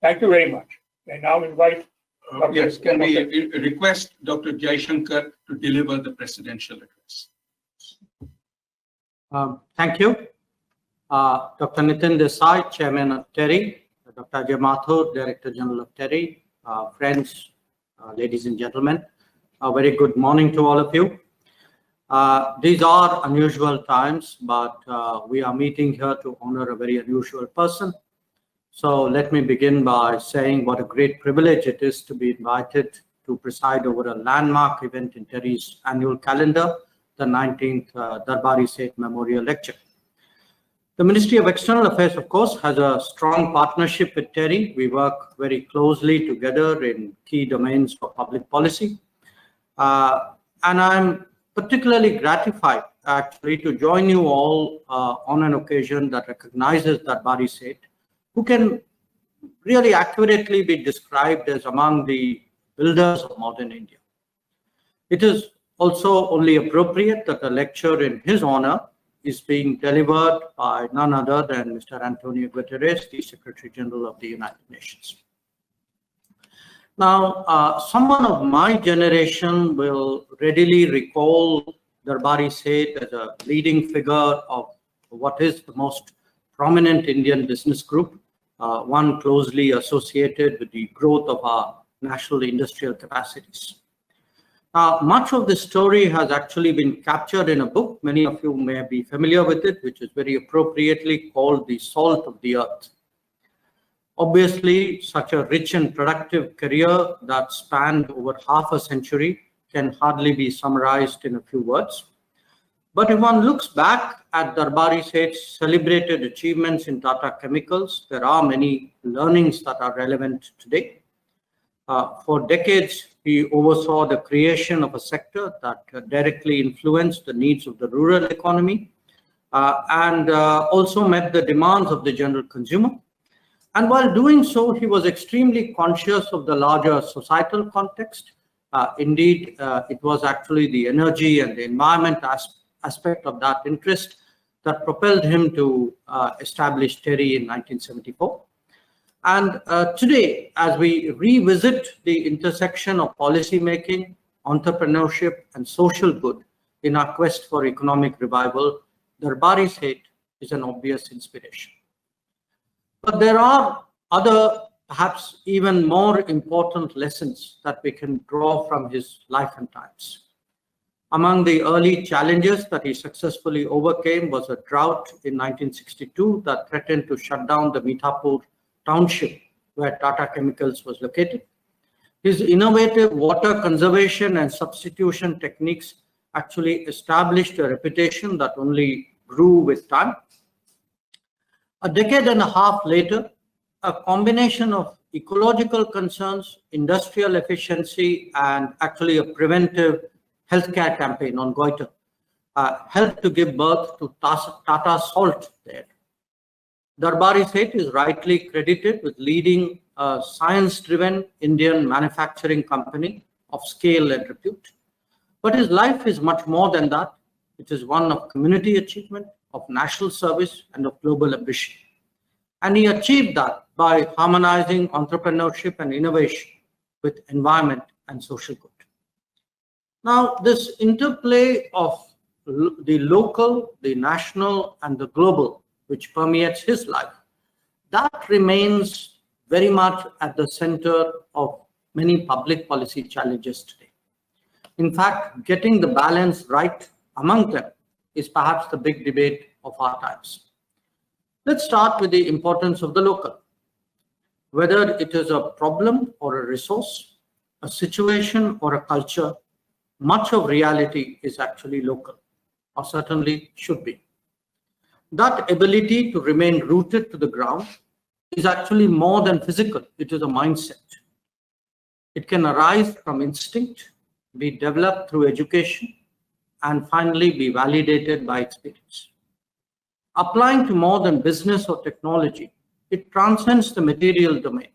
Thank you very much. I now invite Yes, can we request Dr. Jaishankar to deliver the presidential address? Thank you. Dr. Nitin Desai, Chairman of TERI, Dr. Ajay Mathur, Director General of TERI, friends, ladies and gentlemen, a very good morning to all of you. These are unusual times, but we are meeting here to honor a very unusual person. So let me begin by saying what a great privilege it is to be invited to preside over a landmark event in TERI's annual calendar, the 19th Darbari Seth Memorial Lecture. The Ministry of External Affairs, of course, has a strong partnership with TERI. We work very closely together in key domains for public policy. And I'm particularly gratified, actually, to join you all on an occasion that recognizes Darbari Seth, who can really accurately be described as among the builders of modern India. It is also only appropriate that a lecture in his honor is being delivered by none other than Mr. Antonio Guterres, the Secretary General of the United Nations. Now, someone of my generation will readily recall Darbari Seth as a leading figure of what is the most prominent Indian business group, one closely associated with the growth of our national industrial capacities. Much of this story has actually been captured in a book. Many of you may be familiar with it, which is very appropriately called The Salt of the Earth. Obviously, such a rich and productive career that spanned over half a century can hardly be summarized in a few words. But if one looks back at Darbari Seth's celebrated achievements in Tata Chemicals, there are many learnings that are relevant today. For decades, he oversaw the creation of a sector that directly influenced the needs of the rural economy and also met the demands of the general consumer. And while doing so, he was extremely conscious of the larger societal context. Indeed, it was actually the energy and the environment aspect of that interest that propelled him to establish TERI in 1974. And today, as we revisit the intersection of policy making, entrepreneurship, and social good in our quest for economic revival, Darbari Seth is an obvious inspiration. But there are other, perhaps even more important lessons that we can draw from his life and times. Among the early challenges that he successfully overcame was a drought in 1962 that threatened to shut down the Mithapur township where Tata Chemicals was located. His innovative water conservation and substitution techniques actually established a reputation that only grew with time. A decade and a half later, a combination of ecological concerns, industrial efficiency, and actually a preventive healthcare campaign on goiter helped to give birth to Tata Salt there. Darbari Seth is rightly credited with leading a science-driven Indian manufacturing company of scale and repute. But his life is much more than that. It is one of community achievement, of national service, and of global ambition. And he achieved that by harmonizing entrepreneurship and innovation with environment and social good. Now, this interplay of the local, the national, and the global, which permeates his life, that remains very much at the center of many public policy challenges today. In fact, getting the balance right among them is perhaps the big debate of our times. Let's start with the importance of the local. Whether it is a problem or a resource, a situation or a culture, much of reality is actually local, or certainly should be. That ability to remain rooted to the ground is actually more than physical. It is a mindset. It can arise from instinct, be developed through education, and finally be validated by experience. Applying to more than business or technology, it transcends the material domain.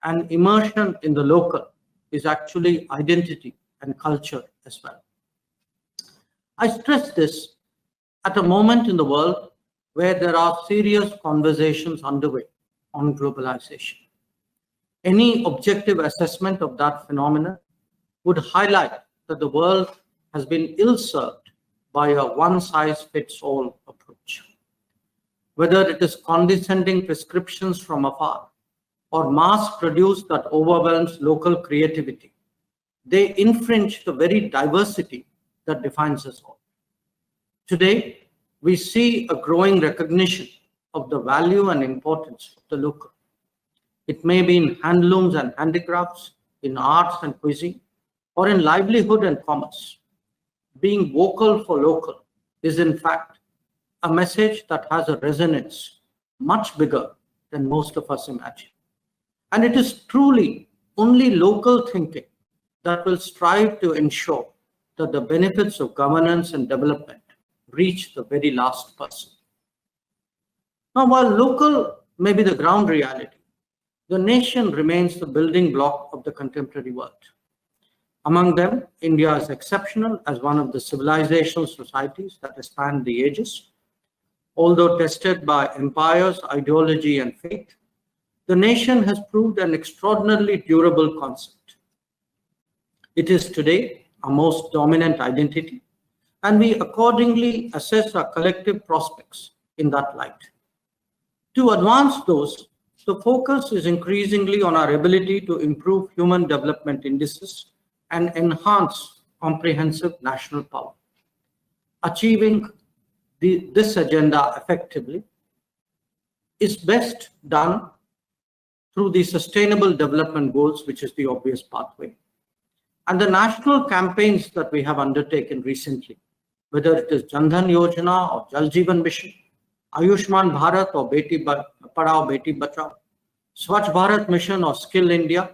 And immersion in the local is actually identity and culture as well. I stress this at a moment in the world where there are serious conversations underway on globalization. Any objective assessment of that phenomenon would highlight that the world has been ill-served by a one-size-fits-all approach. Whether it is condescending prescriptions from afar or mass produce that overwhelms local creativity, they infringe the very diversity that defines us all. Today, we see a growing recognition of the value and importance of the local. It may be in handlooms and handicrafts, in arts and cuisine, or in livelihood and commerce. Being vocal for local is in fact a message that has a resonance much bigger than most of us imagine. And it is truly only local thinking that will strive to ensure that the benefits of governance and development reach the very last person. Now, while local may be the ground reality, the nation remains the building block of the contemporary world. Among them, India is exceptional as one of the civilizational societies that has spanned the ages. Although tested by empires, ideology, and faith, the nation has proved an extraordinarily durable concept. It is today our most dominant identity, and we accordingly assess our collective prospects in that light. To advance those, the focus is increasingly on our ability to improve human development indices and enhance comprehensive national power. Achieving this agenda effectively is best done through the Sustainable Development Goals, which is the obvious pathway. And the national campaigns that we have undertaken recently, whether it is Jan Dhan Yojana or Jal Jeevan Mission, Ayushman Bharat or Beti Padhao Beti Bachao, Swachh Bharat Mission or Skill India,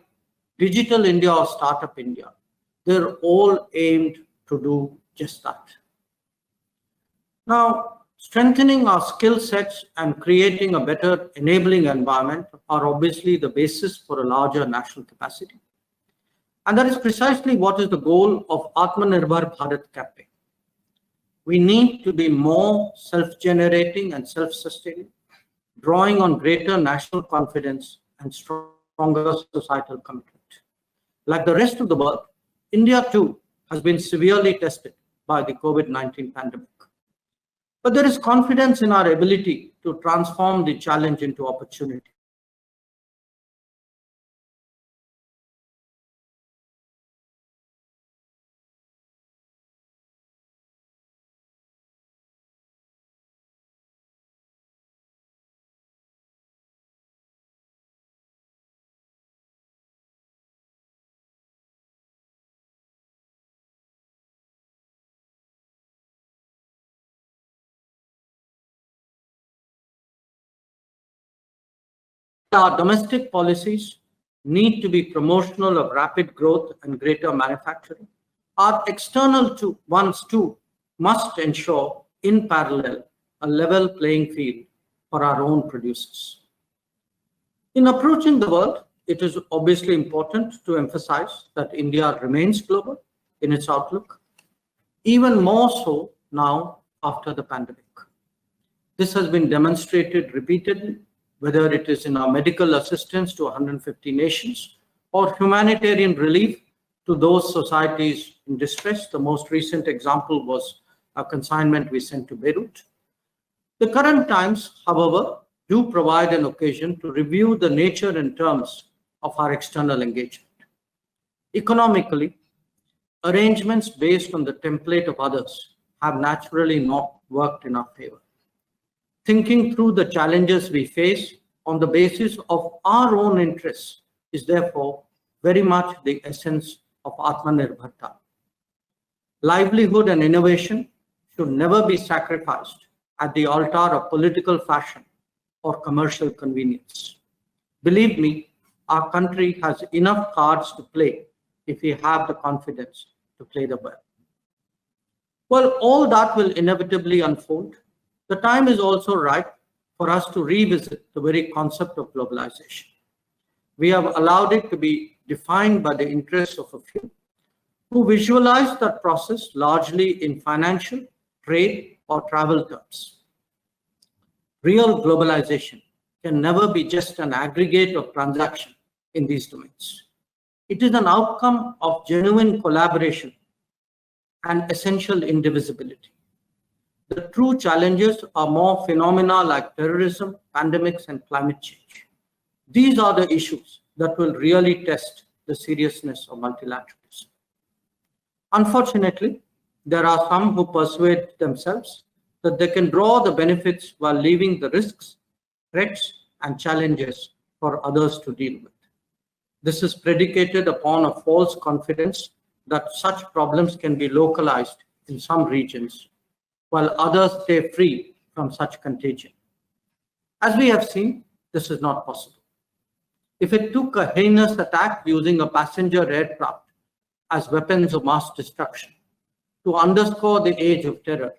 Digital India or Startup India, they're all aimed to do just that. Now, strengthening our skill sets and creating a better enabling environment are obviously the basis for a larger national capacity. And that is precisely what is the goal of Atmanirbhar Bharat campaign. We need to be more self-generating and self-sustaining, drawing on greater national confidence and stronger societal commitment. Like the rest of the world, India too has been severely tested by the COVID-19 pandemic. But there is confidence in our ability to transform the challenge into opportunity. Our domestic policies need to be promotional of rapid growth and greater manufacturing. Our external ones too must ensure in parallel a level playing field for our own producers. In approaching the world, it is obviously important to emphasize that India remains global in its outlook, even more so now after the pandemic. This has been demonstrated repeatedly, whether it is in our medical assistance to 150 nations or humanitarian relief to those societies in distress. The most recent example was a consignment we sent to Beirut. The current times, however, do provide an occasion to review the nature and terms of our external engagement. Economically, arrangements based on the template of others have naturally not worked in our favor. Thinking through the challenges we face on the basis of our own interests is therefore very much the essence of Atmanirbharta. Livelihood and innovation should never be sacrificed at the altar of political fashion or commercial convenience. Believe me, our country has enough cards to play if we have the confidence to play them well. Well, all that will inevitably unfold. The time is also right for us to revisit the very concept of globalization. We have allowed it to be defined by the interests of a few who visualize that process largely in financial, trade, or travel terms. Real globalization can never be just an aggregate of transactions in these domains. It is an outcome of genuine collaboration and essential indivisibility. The true challenges are more phenomena like terrorism, pandemics, and climate change. These are the issues that will really test the seriousness of multilateralism. Unfortunately, there are some who persuade themselves that they can draw the benefits while leaving the risks, threats, and challenges for others to deal with. This is predicated upon a false confidence that such problems can be localized in some regions, while others stay free from such contagion. As we have seen, this is not possible. If it took a heinous attack using a passenger aircraft as weapons of mass destruction to underscore the age of terror,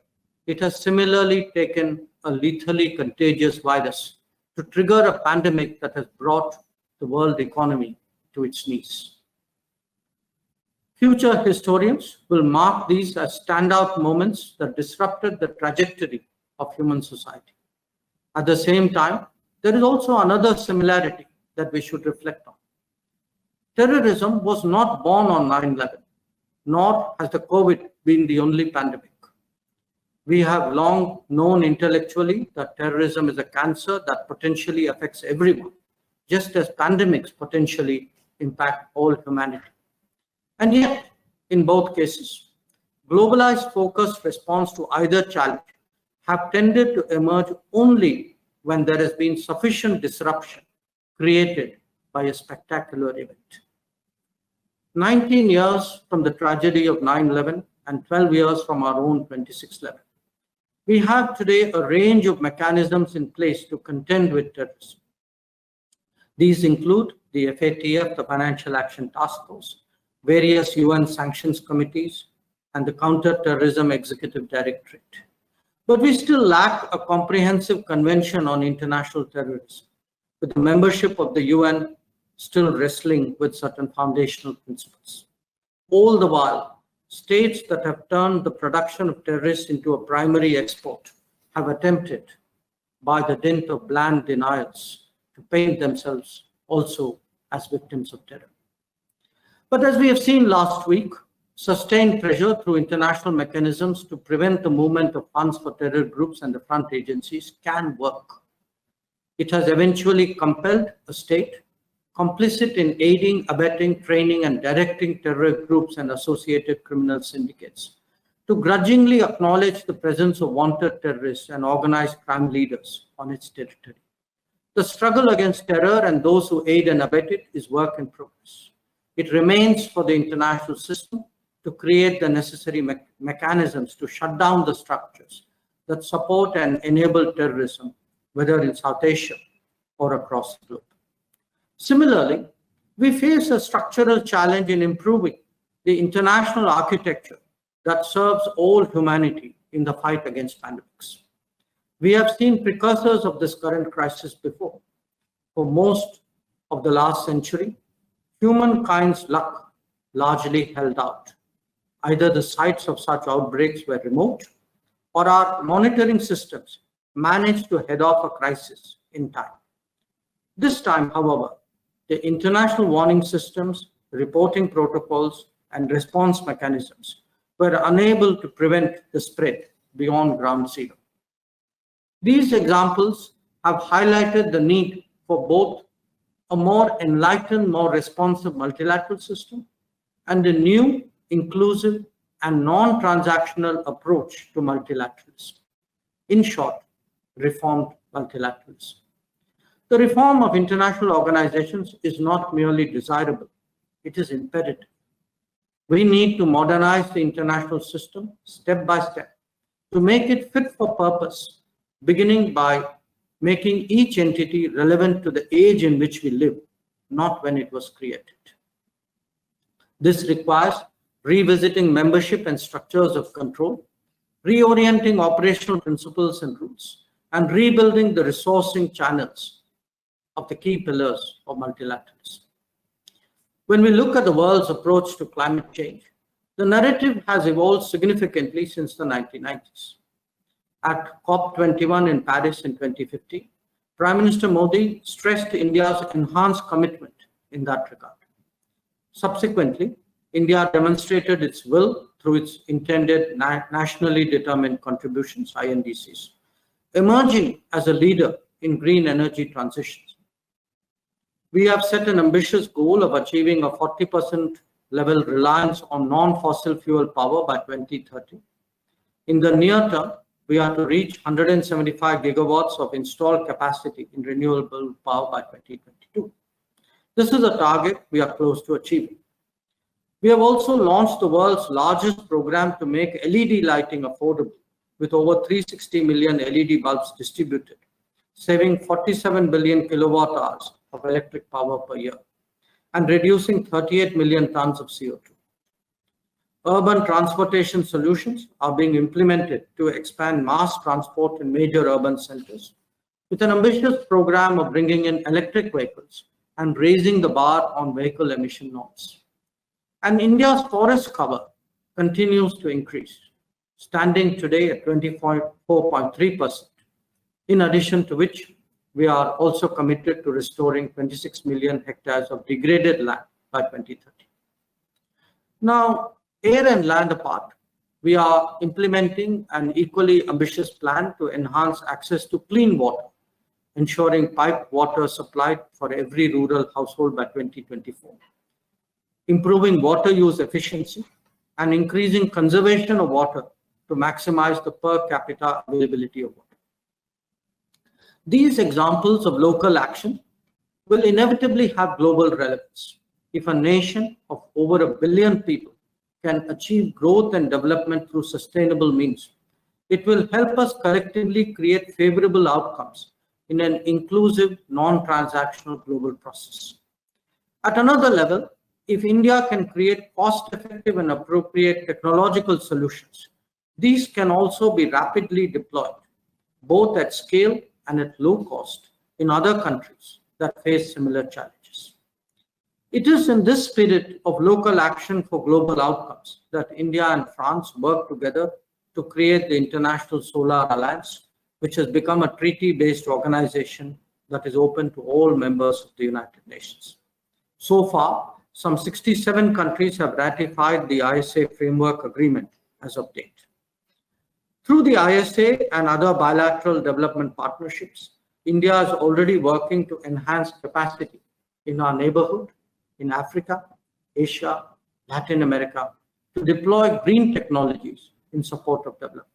it has similarly taken a lethally contagious virus to trigger a pandemic that has brought the world economy to its knees. Future historians will mark these as standout moments that disrupted the trajectory of human society. At the same time, there is also another similarity that we should reflect on. Terrorism was not born on 9/11, nor has the COVID been the only pandemic. We have long known intellectually that terrorism is a cancer that potentially affects everyone, just as pandemics potentially impact all humanity. And yet, in both cases, globalized focused response to either challenge have tended to emerge only when there has been sufficient disruption created by a spectacular event. 19 years from the tragedy of 9/11 and 12 years from our own 26/11, we have today a range of mechanisms in place to contend with terrorism. These include the FATF, the Financial Action Task Force, various UN sanctions committees, and the Counter-Terrorism Executive Directorate. But we still lack a comprehensive convention on international terrorism, with the membership of the UN still wrestling with certain foundational principles. All the while, states that have turned the production of terrorists into a primary export have attempted, by the dint of bland denials, to paint themselves also as victims of terror. But as we have seen last week, sustained pressure through international mechanisms to prevent the movement of funds for terror groups and the front agencies can work. It has eventually compelled a state complicit in aiding, abetting, training, and directing terror groups and associated criminal syndicates to grudgingly acknowledge the presence of wanted terrorists and organized crime leaders on its territory. The struggle against terror and those who aid and abet it is work in progress. It remains for the international system to create the necessary mechanisms to shut down the structures that support and enable terrorism, whether in South Asia or across the globe. Similarly, we face a structural challenge in improving the international architecture that serves all humanity in the fight against pandemics. We have seen precursors of this current crisis before. For most of the last century, humankind's luck largely held out. Either the sites of such outbreaks were remote, or our monitoring systems managed to head off a crisis in time. This time, however, the international warning systems, reporting protocols, and response mechanisms were unable to prevent the spread beyond ground zero. These examples have highlighted the need for both a more enlightened, more responsive multilateral system and a new, inclusive, and non-transactional approach to multilateralism. In short, reformed multilateralism. The reform of international organizations is not merely desirable, it is imperative. We need to modernize the international system step by step to make it fit for purpose, beginning by making each entity relevant to the age in which we live, not when it was created. This requires revisiting membership and structures of control, reorienting operational principles and rules, and rebuilding the resourcing channels of the key pillars of multilateralism. When we look at the world's approach to climate change, the narrative has evolved significantly since the 1990s. At COP21 in Paris in 2015, Prime Minister Modi stressed India's enhanced commitment in that regard. Subsequently, India demonstrated its will through its intended nationally determined contributions, INDCs, emerging as a leader in green energy transitions. We have set an ambitious goal of achieving a 40% level reliance on non-fossil fuel power by 2030. In the near term, we are to reach 175 gigawatts of installed capacity in renewable power by 2022. This is a target we are close to achieving. We have also launched the world's largest program to make LED lighting affordable, with over 360 million LED bulbs distributed, saving 47 billion kilowatt hours of electric power per year, and reducing 38 million tons of CO2. Urban transportation solutions are being implemented to expand mass transport in major urban centers, with an ambitious program of bringing in electric vehicles and raising the bar on vehicle emission norms. And India's forest cover continues to increase, standing today at 24.3%, in addition to which we are also committed to restoring 26 million hectares of degraded land by 2030. Now, air and land apart, we are implementing an equally ambitious plan to enhance access to clean water, ensuring piped water supplied for every rural household by 2024. Improving water use efficiency and increasing conservation of water to maximize the per capita availability of water. These examples of local action will inevitably have global relevance. If a nation of over 1 billion people can achieve growth and development through sustainable means, it will help us collectively create favorable outcomes in an inclusive, non-transactional global process. At another level, if India can create cost-effective and appropriate technological solutions, these can also be rapidly deployed, both at scale and at low cost, in other countries that face similar challenges. It is in this spirit of local action for global outcomes that India and France work together to create the International Solar Alliance, which has become a treaty-based organization that is open to all members of the United Nations. So far, some 67 countries have ratified the ISA Framework Agreement as of date. Through the ISA and other bilateral development partnerships, India is already working to enhance capacity in our neighborhood, in Africa, Asia, Latin America, to deploy green technologies in support of development.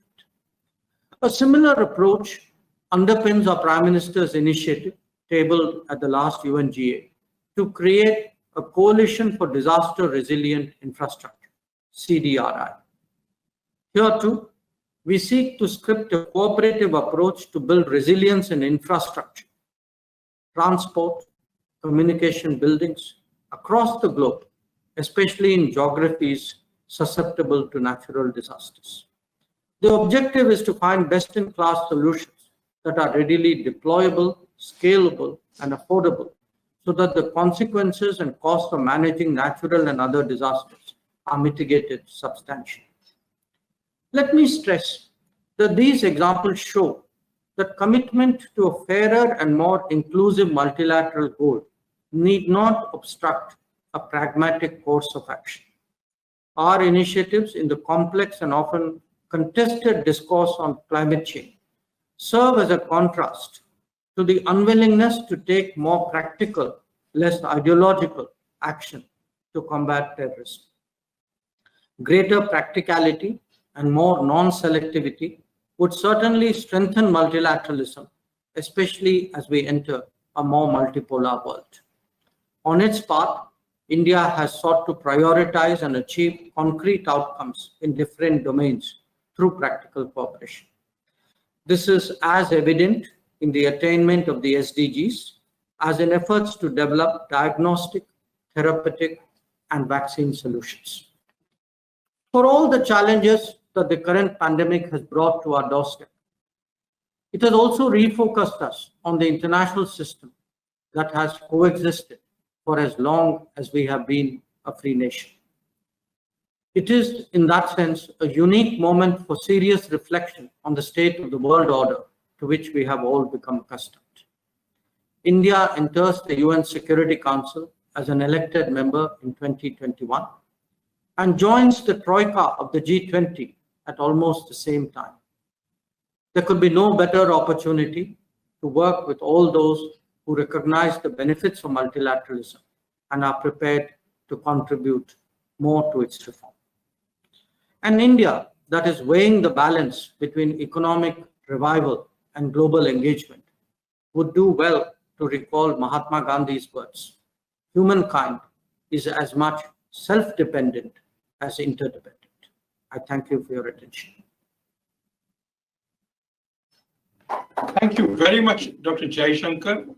A similar approach underpins our Prime Minister's initiative tabled at the last UNGA to create a Coalition for Disaster Resilient Infrastructure, CDRI. Here too, we seek to script a cooperative approach to build resilience in infrastructure, transport, communication buildings across the globe, especially in geographies susceptible to natural disasters. The objective is to find best-in-class solutions that are readily deployable, scalable, and affordable, so that the consequences and costs of managing natural and other disasters are mitigated substantially. Let me stress that these examples show that commitment to a fairer and more inclusive multilateral goal need not obstruct a pragmatic course of action. Our initiatives in the complex and often contested discourse on climate change serve as a contrast to the unwillingness to take more practical, less ideological action to combat terrorism. Greater practicality and more non-selectivity would certainly strengthen multilateralism, especially as we enter a more multipolar world. On its part, India has sought to prioritize and achieve concrete outcomes in different domains through practical cooperation. This is as evident in the attainment of the SDGs as in efforts to develop diagnostic, therapeutic, and vaccine solutions. For all the challenges that the current pandemic has brought to our doorstep, it has also refocused us on the international system that has coexisted for as long as we have been a free nation. It is, in that sense, a unique moment for serious reflection on the state of the world order to which we have all become accustomed. India enters the UN Security Council as an elected member in 2021 and joins the troika of the G20 at almost the same time. There could be no better opportunity to work with all those who recognize the benefits of multilateralism and are prepared to contribute more to its reform. And India, that is weighing the balance between economic revival and global engagement, would do well to recall Mahatma Gandhi's words: humankind is as much self-dependent as interdependent. I thank you for your attention. Thank you very much, Dr. Jaishankar.